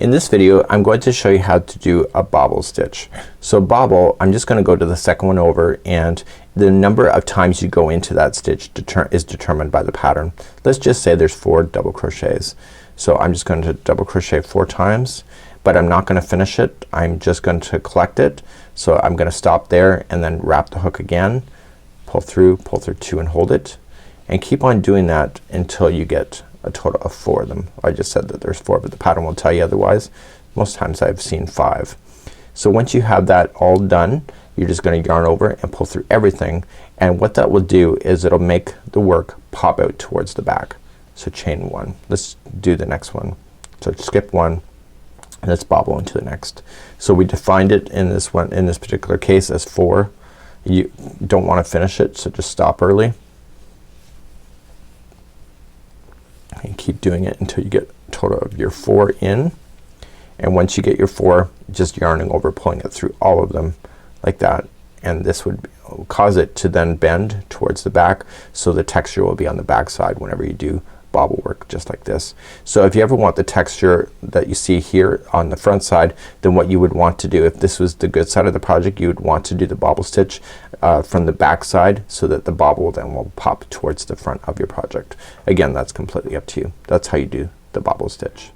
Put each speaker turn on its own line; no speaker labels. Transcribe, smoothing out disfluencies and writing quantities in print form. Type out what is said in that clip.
In this video I'm going to show you how to do a bobble stitch. So bobble, I'm just gonna go to the second one over, and the number of times you go into that stitch is determined by the pattern. Let's just say there's 4 double crochets. So I'm just going to double crochet 4 times, but I'm not gonna finish it. I'm just going to collect it. So I'm gonna stop there and then wrap the hook again, pull through 2 and hold it, and keep on doing that until you get a total of 4 of them. I just said that there's 4, but the pattern will tell you otherwise. Most times I've seen 5. So once you have that all done, you're just gonna yarn over and pull through everything, and what that will do is it'll make the work pop out towards the back. So chain 1. Let's do the next one. So skip 1 and let's bobble into the next. So we defined it in this one, in this particular case, as 4. You don't want to finish it, so just stop early and keep doing it until you get a total of your 4 in. And once you get your 4, just yarning over, pulling it through all of them like that, and this would cause it to then bend towards the back, so the texture will be on the back side whenever you do bobble work, just like this. So if you ever want the texture that you see here on the front side, then what you would want to do, if this was the good side of the project, you would want to do the bobble stitch from the back side, so that the bobble then will pop towards the front of your project. Again, that's completely up to you. That's how you do the bobble stitch.